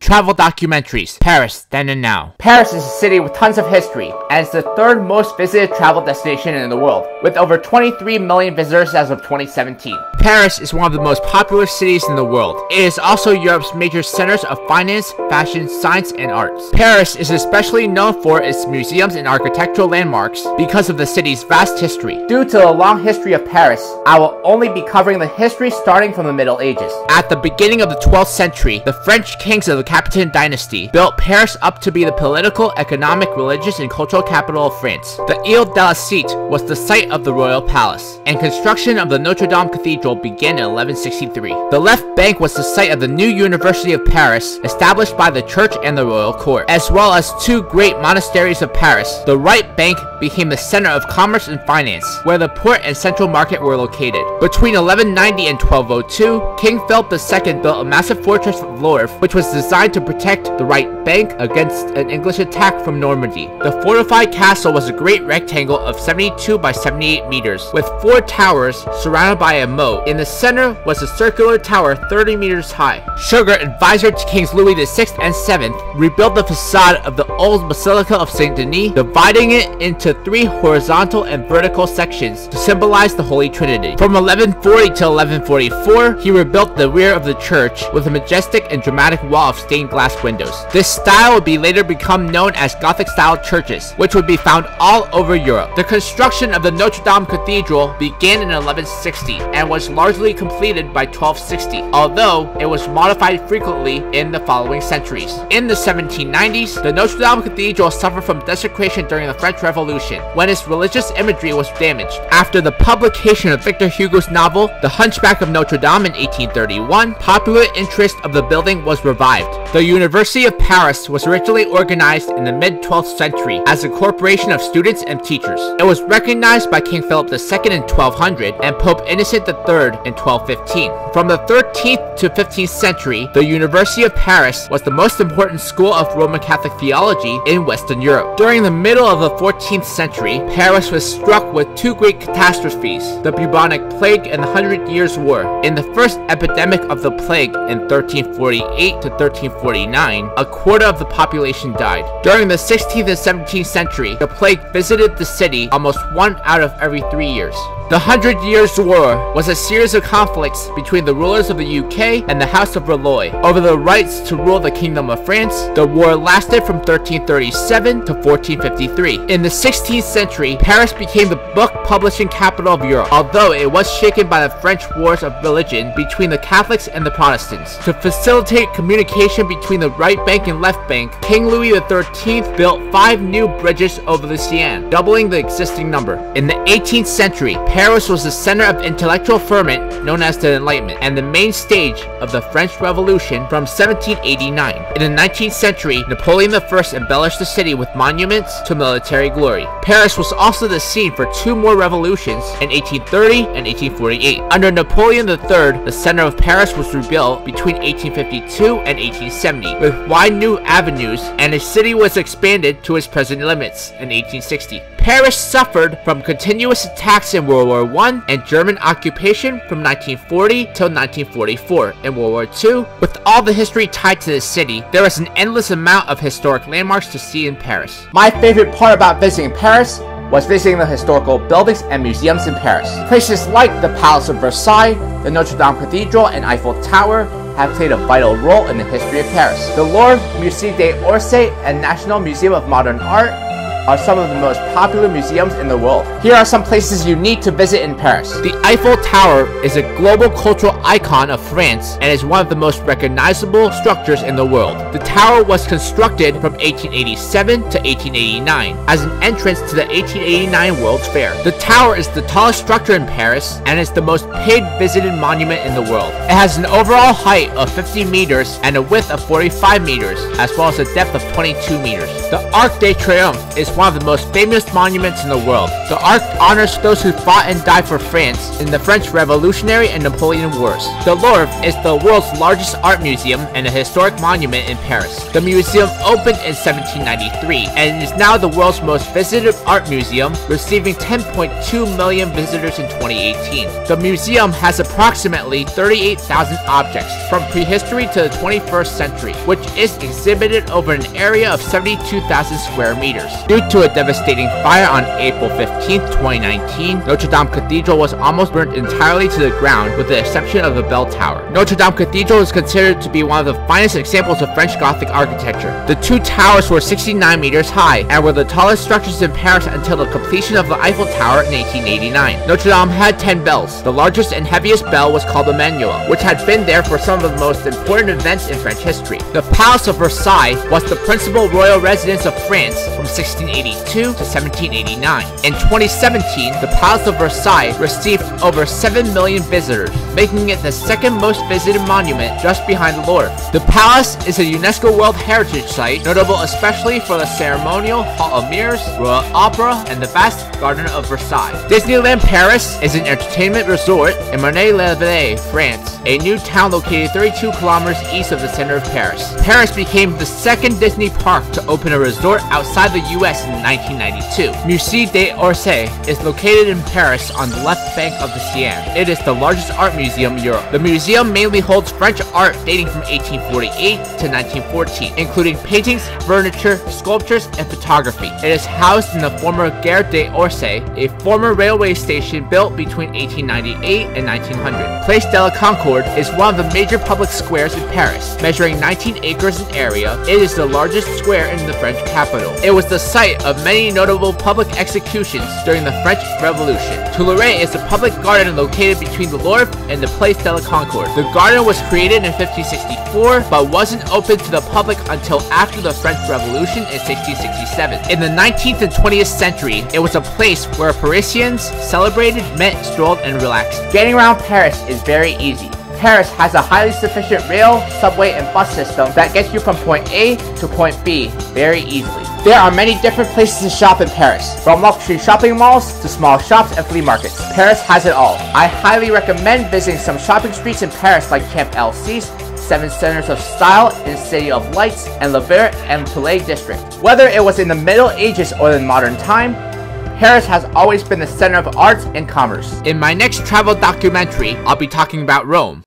Travel Documentaries, Paris, Then and Now. Paris is a city with tons of history, and it's the third most visited travel destination in the world, with over 23 million visitors as of 2017. Paris is one of the most popular cities in the world. It is also Europe's major centers of finance, fashion, science, and arts. Paris is especially known for its museums and architectural landmarks because of the city's vast history. Due to the long history of Paris, I will only be covering the history starting from the Middle Ages. At the beginning of the 12th century, the French kings of the Capetan dynasty built Paris up to be the political, economic, religious, and cultural capital of France. The Ile de la Cite was the site of the royal palace, and construction of the Notre Dame Cathedral began in 1163. The left bank was the site of the new University of Paris, established by the church and the royal court, as well as two great monasteries of Paris. The right bank became the center of commerce and finance, where the port and central market were located. Between 1190 and 1202, King Philip II built a massive fortress of Louvre, which was designed to protect the right bank against an English attack from Normandy. The fortified castle was a great rectangle of 72 by 78 meters, with 4 towers surrounded by a moat. In the center was a circular tower 30 meters high. Sugar, advisor to Kings Louis VI and VII, rebuilt the facade of the old Basilica of Saint Denis, dividing it into 3 horizontal and vertical sections to symbolize the Holy Trinity. From 1140 to 1144, he rebuilt the rear of the church with a majestic and dramatic wall of stained glass windows. This style would be later become known as Gothic-style churches, which would be found all over Europe. The construction of the Notre Dame Cathedral began in 1160 and was largely completed by 1260, although it was modified frequently in the following centuries. In the 1790s, the Notre Dame Cathedral suffered from desecration during the French Revolution, when its religious imagery was damaged. After the publication of Victor Hugo's novel, The Hunchback of Notre Dame in 1831, popular interest of the building was revived. The University of Paris was originally organized in the mid-12th century as a corporation of students and teachers. It was recognized by King Philip II in 1200 and Pope Innocent III in 1215. From the 13th to 15th century, the University of Paris was the most important school of Roman Catholic theology in Western Europe. During the middle of the 14th century, Paris was struck with 2 great catastrophes, the bubonic plague and the 100 Years' War. In the first epidemic of the plague in 1348 to 1349, a quarter of the population died. During the 16th and 17th century, the plague visited the city almost 1 out of every 3 years. The 100 Years' War was a series of conflicts between the rulers of the UK and the House of Valois over the rights to rule the Kingdom of France. The war lasted from 1337 to 1453. In the 16th century, Paris became the book publishing capital of Europe, although it was shaken by the French wars of religion between the Catholics and the Protestants. To facilitate communication between the right bank and left bank, King Louis XIII built 5 new bridges over the Seine, doubling the existing number. In the 18th century, Paris was the center of intellectual ferment known as the Enlightenment, and the main stage of the French Revolution from 1789. In the 19th century, Napoleon I embellished the city with monuments to military glory. Paris was also the scene for 2 more revolutions in 1830 and 1848. Under Napoleon III, the center of Paris was rebuilt between 1852 and 1870 with wide new avenues, and the city was expanded to its present limits in 1860. Paris suffered from continuous attacks in World War I and German occupation from 1940 till 1944. In World War II, with all the history tied to the city, there is an endless amount of historic landmarks to see in Paris. My favorite part about visiting Paris was visiting the historical buildings and museums in Paris. Places like the Palace of Versailles, the Notre Dame Cathedral, and Eiffel Tower have played a vital role in the history of Paris. The Louvre, Musée d'Orsay, and National Museum of Modern Art are some of the most popular museums in the world. Here are some places you need to visit in Paris. The Eiffel Tower is a global cultural icon of France and is one of the most recognizable structures in the world. The tower was constructed from 1887 to 1889 as an entrance to the 1889 World's Fair. The tower is the tallest structure in Paris and is the most visited monument in the world. It has an overall height of 50 meters and a width of 45 meters, as well as a depth of 22 meters. The Arc de Triomphe is one of the most famous monuments in the world. The Arc honors those who fought and died for France in the French Revolutionary and Napoleon Wars. The Louvre is the world's largest art museum and a historic monument in Paris. The museum opened in 1793 and is now the world's most visited art museum, receiving 10.2 million visitors in 2018. The museum has approximately 38,000 objects from prehistory to the 21st century, which is exhibited over an area of 72,000 square meters. Due to a devastating fire on April 15, 2019, Notre Dame Cathedral was almost burnt entirely to the ground with the exception of the bell tower. Notre Dame Cathedral is considered to be one of the finest examples of French Gothic architecture. The two towers were 69 meters high and were the tallest structures in Paris until the completion of the Eiffel Tower in 1889. Notre Dame had 10 bells. The largest and heaviest bell was called the Manuel, which had been there for some of the most important events in French history. The Palace of Versailles was the principal royal residence of France from 1682 to 1789. In 2017, the Palace of Versailles received over 7 million visitors, making it the second most visited monument just behind the Louvre. The palace is a UNESCO World Heritage Site, notable especially for the ceremonial Hall of Mirrors, Royal Opera, and the vast Garden of Versailles. Disneyland Paris is an entertainment resort in Marne-la-Vallée, France, a new town located 32 kilometers east of the center of Paris. Paris became the second Disney park to open a resort outside the US in 1992. Musée d'Orsay is located in Paris on the left bank of the Seine. It is the largest art museum in Europe. The museum mainly holds French art dating from 1848 to 1914, including paintings, furniture, sculptures, and photography. It is housed in the former Gare d'Orsay, a former railway station built between 1898 and 1900. Place de la Concorde is one of the major public squares in Paris. Measuring 19 acres in area, it is the largest square in the French capital. It was the site of many notable public executions during the French Revolution. Tuileries is a public garden located between the Louvre and the Place de la Concorde. The garden was created in 1564, but wasn't open to the public until after the French Revolution in 1667. In the 19th and 20th century, it was a place where Parisians celebrated, met, strolled, and relaxed. Getting around Paris is very easy. Paris has a highly sufficient rail, subway, and bus system that gets you from point A to point B very easily. There are many different places to shop in Paris, from luxury shopping malls to small shops and flea markets. Paris has it all. I highly recommend visiting some shopping streets in Paris like Champs Elysees, Seven Centers of Style in City of Lights, and Le Verre and Palais District. Whether it was in the Middle Ages or in modern time, Paris has always been the center of arts and commerce. In my next travel documentary, I'll be talking about Rome.